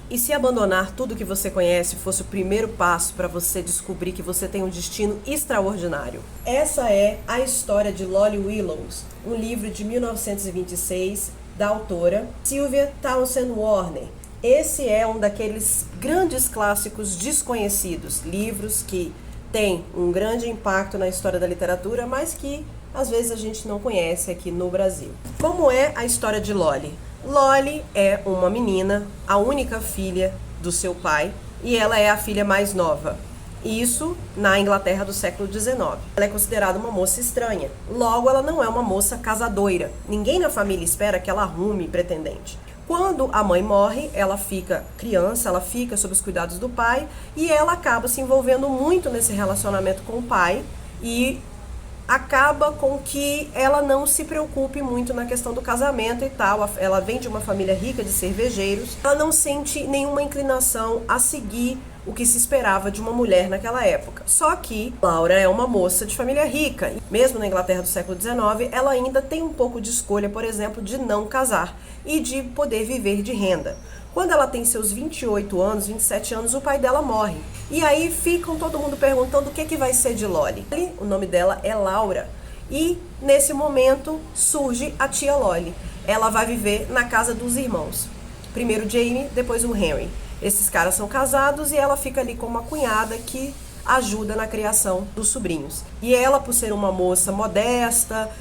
E se abandonar tudo que você conhece fosse o primeiro passo para você descobrir que você tem um destino extraordinário? Essa é a história de Lolly Willows, um livro de 1926 da autora Sylvia Townsend Warner. Esse é um daqueles grandes clássicos desconhecidos, livros que têm um grande impacto na história da literatura, mas que às vezes a gente não conhece aqui no Brasil. Como é a história de Lolly? Lolly é uma menina, a única filha do seu pai, e ela é a filha mais nova. Isso na Inglaterra do século XIX. Ela é considerada uma moça estranha. Logo, ela não é uma moça casadoira. Ninguém na família espera que ela arrume pretendente. Quando a mãe morre, ela fica criança, ela fica sob os cuidados do pai, e ela acaba se envolvendo muito nesse relacionamento com o pai, e acaba com que ela não se preocupe muito na questão do casamento e tal. Ela vem de uma família rica de cervejeiros. Ela não sente nenhuma inclinação a seguir o que se esperava de uma mulher naquela época. Só que Laura é uma moça de família rica. Mesmo na Inglaterra do século XIX, ela ainda tem um pouco de escolha, por exemplo, de não casar e de poder viver de renda. Quando ela tem seus 28 anos, 27 anos, o pai dela morre. E aí ficam todo mundo perguntando o que vai ser de Lolly. O nome dela é Laura. E nesse momento surge a tia Lolly. Ela vai viver na casa dos irmãos. Primeiro Jamie, depois o Henry. Esses caras são casados e ela fica ali com uma cunhada que ajuda na criação dos sobrinhos. E ela, por ser uma moça modesta,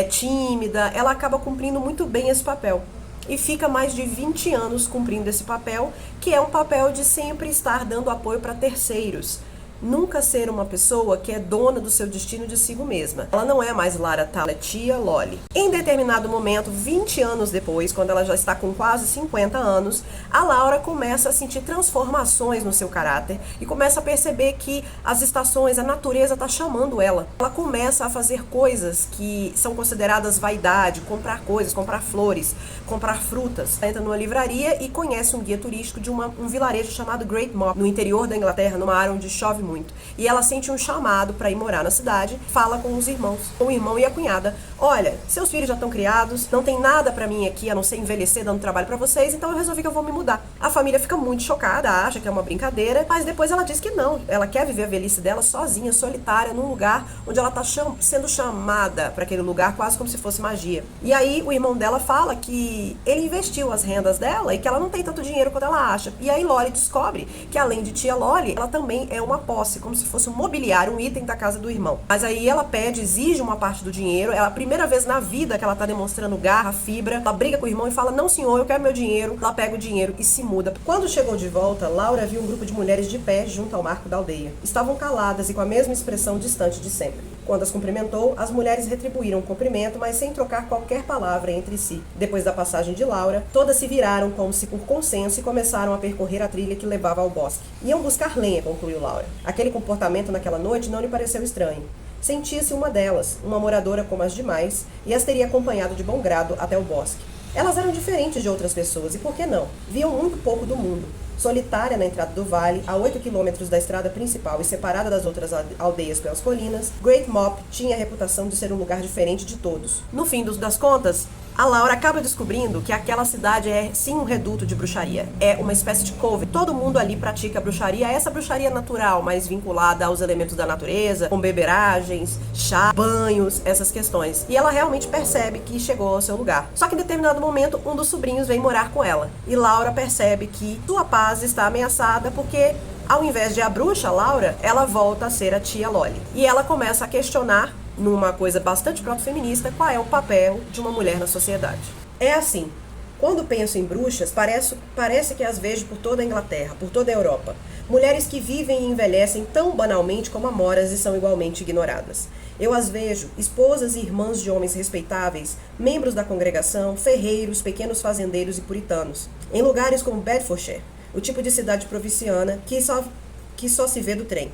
tímida, ela acaba cumprindo muito bem esse papel. E fica mais de 20 anos cumprindo esse papel, que é um papel de sempre estar dando apoio para terceiros. Nunca ser uma pessoa que é dona do seu destino de si mesma. Ela não é mais Lara Tal, ela é tia Lolly. Em determinado momento, 20 anos depois, quando ela já está com quase 50 anos, a Laura começa a sentir transformações no seu caráter e começa a perceber que as estações, a natureza está chamando ela. Ela começa a fazer coisas que são consideradas vaidade, comprar coisas, comprar flores, comprar frutas. Ela entra numa livraria e conhece um guia turístico de um vilarejo chamado Great Mop, no interior da Inglaterra, numa área onde chove muito. E ela sente um chamado para ir morar na cidade, fala com os irmãos, com o irmão e a cunhada. Olha, seus filhos já estão criados, não tem nada para mim aqui a não ser envelhecer dando trabalho para vocês, então eu resolvi que eu vou me mudar. A família fica muito chocada, acha que é uma brincadeira, mas depois ela diz que não. Ela quer viver a velhice dela sozinha, solitária, num lugar onde ela está sendo chamada para aquele lugar quase como se fosse magia. E aí o irmão dela fala que ele investiu as rendas dela e que ela não tem tanto dinheiro quanto ela acha. E aí Lolly descobre que além de tia Lolly, ela também é uma posse, como se fosse um mobiliário, um item da casa do irmão. Mas aí ela exige uma parte do dinheiro. É a primeira vez na vida que ela tá demonstrando garra, fibra. Ela briga com o irmão e fala, não senhor, eu quero meu dinheiro. Ela pega o dinheiro e se muda. Quando chegou de volta, Laura viu um grupo de mulheres de pé junto ao marco da aldeia. Estavam caladas e com a mesma expressão distante de sempre. Quando as cumprimentou, as mulheres retribuíram o cumprimento, mas sem trocar qualquer palavra entre si. Depois da passagem de Laura, todas se viraram como se por consenso e começaram a percorrer a trilha que levava ao bosque. Iam buscar lenha, concluiu Laura. Aquele comportamento naquela noite não lhe pareceu estranho. Sentia-se uma delas, uma moradora como as demais, e as teria acompanhado de bom grado até o bosque. Elas eram diferentes de outras pessoas, e por que não? Viam muito pouco do mundo. Solitária na entrada do vale, a 8 quilômetros da estrada principal e separada das outras aldeias pelas colinas, Great Mop tinha a reputação de ser um lugar diferente de todos. No fim das contas, a Laura acaba descobrindo que aquela cidade é sim um reduto de bruxaria. É uma espécie de coven. Todo mundo ali pratica bruxaria, essa bruxaria natural, mais vinculada aos elementos da natureza, com beberagens, chá, banhos, essas questões. E ela realmente percebe que chegou ao seu lugar. Só que em determinado momento, um dos sobrinhos vem morar com ela. E Laura percebe que sua paz está ameaçada porque, ao invés de a bruxa, Laura, ela volta a ser a tia Lolly. E ela começa a questionar, numa coisa bastante proto-feminista, qual é o papel de uma mulher na sociedade. É assim, quando penso em bruxas, parece que as vejo por toda a Inglaterra, por toda a Europa. Mulheres que vivem e envelhecem tão banalmente como amoras e são igualmente ignoradas. Eu as vejo, esposas e irmãs de homens respeitáveis, membros da congregação, ferreiros, pequenos fazendeiros e puritanos, em lugares como Bedfordshire, o tipo de cidade provinciana que só se vê do trem.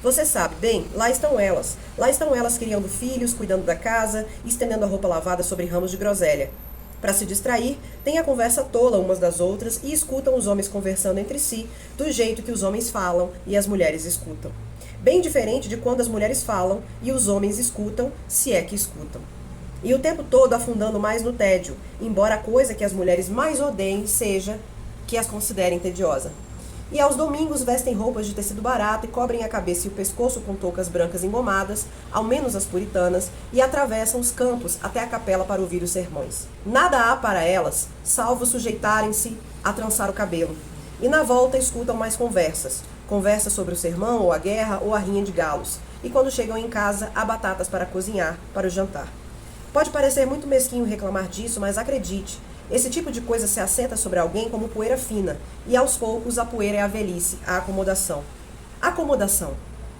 Você sabe, bem, lá estão elas criando filhos, cuidando da casa, estendendo a roupa lavada sobre ramos de groselha. Para se distrair, têm a conversa tola umas das outras e escutam os homens conversando entre si, do jeito que os homens falam e as mulheres escutam. Bem diferente de quando as mulheres falam e os homens escutam, se é que escutam. E o tempo todo afundando mais no tédio, embora a coisa que as mulheres mais odeiem seja que as considerem tediosa. E aos domingos vestem roupas de tecido barato e cobrem a cabeça e o pescoço com toucas brancas engomadas, ao menos as puritanas, e atravessam os campos até a capela para ouvir os sermões. Nada há para elas, salvo sujeitarem-se a trançar o cabelo. E na volta escutam mais conversas. Conversas sobre o sermão, ou a guerra, ou a rinha de galos. E quando chegam em casa, há batatas para cozinhar, para o jantar. Pode parecer muito mesquinho reclamar disso, mas acredite, esse tipo de coisa se assenta sobre alguém como poeira fina, e aos poucos a poeira é a velhice, a acomodação. Acomodação.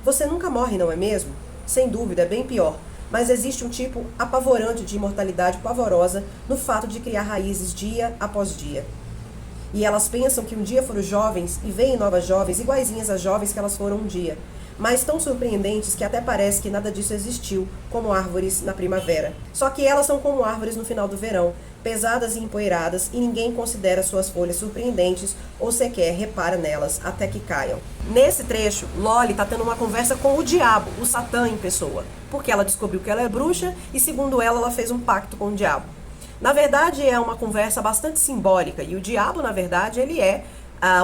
Você nunca morre, não é mesmo? Sem dúvida, é bem pior, mas existe um tipo apavorante de imortalidade pavorosa no fato de criar raízes dia após dia. E elas pensam que um dia foram jovens e veem novas jovens iguaizinhas às jovens que elas foram um dia, mas tão surpreendentes que até parece que nada disso existiu, como árvores na primavera. Só que elas são como árvores no final do verão, pesadas e empoeiradas, e ninguém considera suas folhas surpreendentes ou sequer repara nelas até que caiam. Nesse trecho, Loli está tendo uma conversa com o diabo, o Satã em pessoa, porque ela descobriu que ela é bruxa e, segundo ela fez um pacto com o diabo. Na verdade, é uma conversa bastante simbólica, e o diabo, na verdade, ele é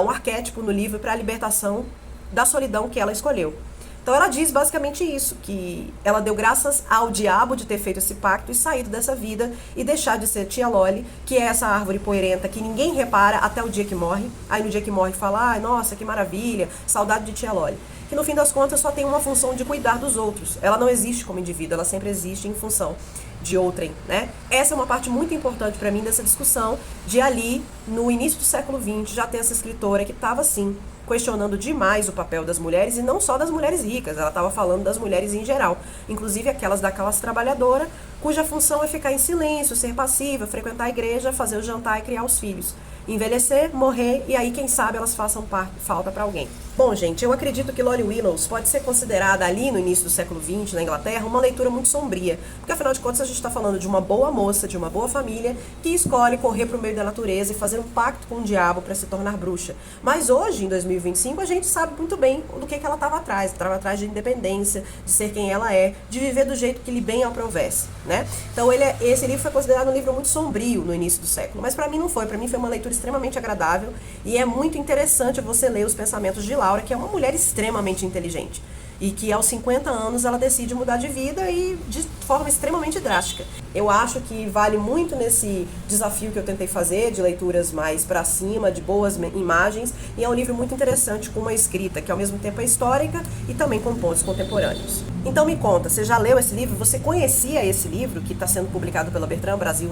um arquétipo no livro para a libertação da solidão que ela escolheu. Então ela diz basicamente isso, que ela deu graças ao diabo de ter feito esse pacto e saído dessa vida e deixar de ser tia Loli, que é essa árvore poeirenta que ninguém repara até o dia que morre. Aí no dia que morre fala, ai, nossa, que maravilha, saudade de tia Loli. Que no fim das contas só tem uma função de cuidar dos outros. Ela não existe como indivíduo, ela sempre existe em função de outrem, né? Essa é uma parte muito importante para mim dessa discussão, de ali, no início do século XX, já ter essa escritora que estava assim, questionando demais o papel das mulheres, e não só das mulheres ricas, ela estava falando das mulheres em geral, inclusive aquelas da classe trabalhadora, cuja função é ficar em silêncio, ser passiva, frequentar a igreja, fazer o jantar e criar os filhos. Envelhecer, morrer, e aí quem sabe elas façam falta para alguém. Bom, gente, eu acredito que Loli Willows pode ser considerada ali no início do século XX, na Inglaterra, uma leitura muito sombria, porque afinal de contas a gente está falando de uma boa moça, de uma boa família, que escolhe correr para o meio da natureza e fazer um pacto com o diabo para se tornar bruxa. Mas hoje, em 2025, a gente sabe muito bem do que ela estava atrás. Estava atrás de independência, de ser quem ela é, de viver do jeito que lhe bem aprovesse, né? Então esse livro foi considerado um livro muito sombrio no início do século, mas para mim não foi. Para mim foi uma leitura extremamente agradável, e é muito interessante você ler os pensamentos de Laura, que é uma mulher extremamente inteligente, e que aos 50 anos ela decide mudar de vida e de forma extremamente drástica. Eu acho que vale muito nesse desafio que eu tentei fazer, de leituras mais pra cima, de boas imagens, e é um livro muito interessante com uma escrita que ao mesmo tempo é histórica e também com pontos contemporâneos. Então me conta, você já leu esse livro? Você conhecia esse livro que está sendo publicado pela Bertrand Brasil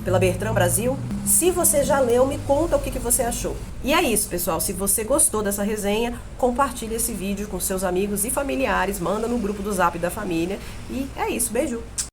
pela Bertrand Brasil? Se você já leu, me conta o que você achou. E é isso, pessoal. Se você gostou dessa resenha, compartilhe esse vídeo com seus amigos e familiares, manda no grupo do Zap da família. E é isso, beijo!